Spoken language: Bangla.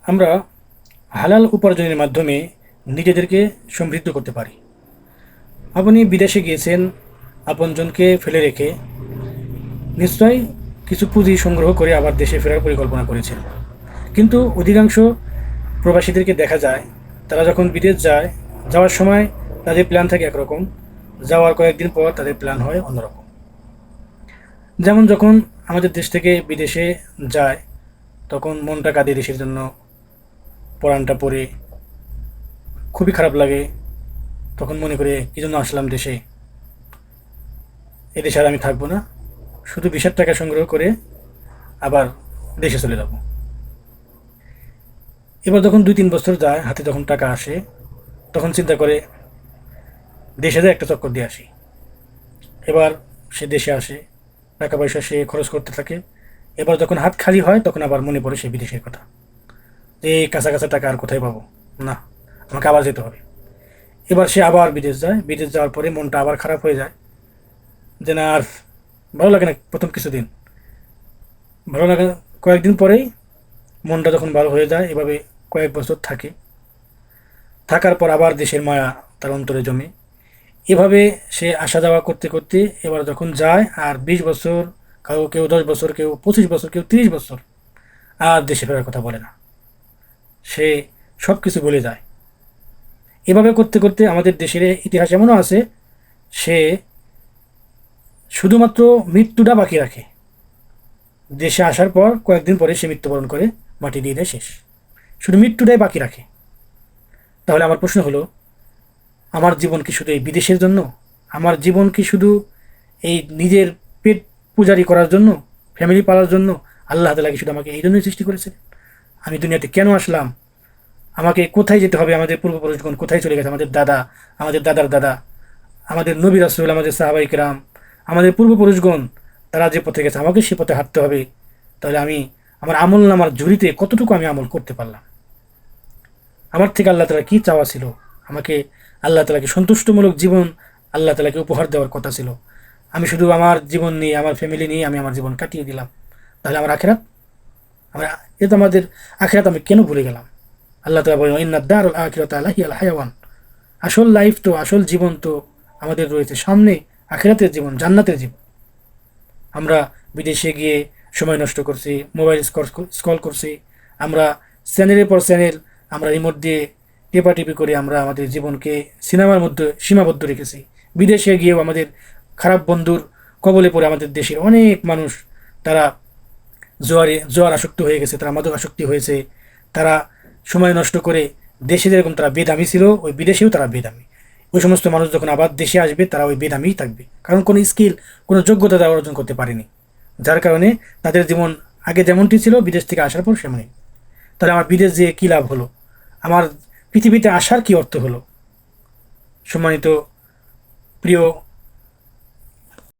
আমরা হালাল উপার্জনের মাধ্যমে নিজেদেরকে সমৃদ্ধ করতে পারি। আপনি বিদেশে গিয়েছেন আপনজনকে ফেলে রেখে, নিশ্চয়ই কিছু পুঁজি সংগ্রহ করে আবার দেশে ফেরার পরিকল্পনা করেছেন। কিন্তু অধিকাংশ প্রবাসীদেরকে দেখা যায় তারা যখন বিদেশ যায়, যাওয়ার সময় তাদের প্ল্যান থাকে একরকম, যাওয়ার কয়েকদিন পর তাদের প্ল্যান হয় অন্যরকম। যেমন যখন আমাদের দেশ থেকে বিদেশে যায় তখন মনটা কাঁদে দেশের জন্য, পরাণটা পড়ে খুবই খারাপ লাগে। তখন মনে করে কী জন্য আসলাম দেশে, এদেশে আর আমি থাকবো না, শুধু ভিসার টাকা সংগ্রহ করে আবার দেশে চলে যাব। এবার যখন 2-3 বছর যায়, হাতে যখন টাকা আসে, তখন চিন্তা করে দেশে যায় একটা চক্কর দিয়ে আসি। এবার সে দেশে আসে, টাকা পয়সা সে খরচ করতে থাকে। এবার যখন হাত খালি হয় তখন আবার মনে পড়ে সে বিদেশের কথা, যে এই কাঁচা কাঁচা টাকা আর কোথায় পাবো, না, আমাকে আবার যেতে হবে। এবার সে আবার বিদেশ যায়, বিদেশ যাওয়ার পরে মনটা আবার খারাপ হয়ে যায়, যে না আর ভালো লাগে না প্রথম কিছুদিন, ভালো লাগে না। কয়েকদিন পরেই মনটা যখন ভালো হয়ে যায়, এভাবে কয়েক বছর থাকে, থাকার পর আবার দেশের মায়া তার অন্তরে জমে। এভাবে সে আসা যাওয়া করতে করতে এবার যখন যায়, আর 20 বছর, কেউ 10 বছর, কেউ 25 বছর, কেউ 30 বছর আর দেশে ফেরার কথা বলে না, সে সব কিছু ভুলে যায়। এভাবে করতে করতে আমাদের দেশের ইতিহাস এমনও আছে, সে শুধুমাত্র মৃত্যুটা বাকি রাখে, দেশে আসার পর কয়েকদিন পরে সে মৃত্যুবরণ করে, মাটি দিয়ে দেয়, শেষ, শুধু মৃত্যুটাই বাকি রাখে। তাহলে আমার প্রশ্ন হলো, আমার জীবন কি শুধু এই বিদেশের জন্য? আমার জীবন কি শুধু এই নিজের পেট পূজারি করার জন্য, ফ্যামিলি পালার জন্য? আল্লাহ তাআলা কি শুধু আমাকে এই জন্যই সৃষ্টি করেছেন? আমি দুনিয়াতে কেন আসলাম? আমাকে কোথায় যেতে হবে? আমাদের পূর্বপুরুষগণ কোথায় চলে গেছে? আমাদের দাদা, আমাদের দাদার দাদা, আমাদের নবী রাসূল, আমাদের সাহাবায়ে কেরাম, আমাদের পূর্বপুরুষগণ, তারা যে পথে গেছে আমাকে সে পথে হাঁটতে হবে। তাহলে আমি আমার আমলনামার ঝুড়িতে কতটুকু আমি আমল করতে পারলাম? আমার থেকে আল্লাহ তাআলা কি চাওয়া ছিল? আমাকে আল্লাহ তাআলাকে সন্তুষ্টমূলক জীবন আল্লাহ তাআলাকে উপহার দেওয়ার কথা ছিল। আমি শুধু আমার জীবন নিয়ে, আমার ফ্যামিলি নিয়ে আমি আমার জীবন কাটিয়ে দিলাম। তাহলে আমার আখিরাত, আমরা, এ তো আমাদের আখিরাত আমি কেন ভুলে গেলাম? আল্লাহ তাআলা বলেন, ইন্নাদ দারুল আখিরাতা লাহিয়াল হায়াওয়ান, আসল লাইফ তো, আসল জীবন তো আমাদের রয়েছে সামনে, আখিরাতের জীবন, জান্নাতের জীবন। আমরা বিদেশে গিয়ে সময় নষ্ট করছি, মোবাইল স্ক্রল করছি, আমরা চ্যানেলের পর চ্যানেল, আমরা রিমোট দিয়ে টেপাটিপি করে আমরা আমাদের জীবনকে সিনেমার মধ্যে সীমাবদ্ধ রেখেছি। বিদেশে গিয়েও আমাদের খারাপ বন্ধুর কবলে পড়ে আমাদের দেশের অনেক মানুষ, তারা জোয়ার আসক্ত হয়ে গেছে, তারা মাদক আসক্তি হয়েছে, তারা সময় নষ্ট করে, দেশে যেরকম তারা বেদামি ছিল, ওই বিদেশেও তারা বেদামি। ওই সমস্ত মানুষ যখন আবার দেশে আসবে তারা ওই বেদামিই থাকবে, কারণ কোনো স্কিল, কোনো যোগ্যতা তারা অর্জন করতে পারেনি, যার কারণে তাদের জীবন আগে যেমনটি ছিল বিদেশ থেকে আসার পর সেমনই। তাহলে আমার বিদেশ যেয়ে কী লাভ হলো? আমার পৃথিবীতে আসার কী অর্থ হলো? সম্মানিত প্রিয়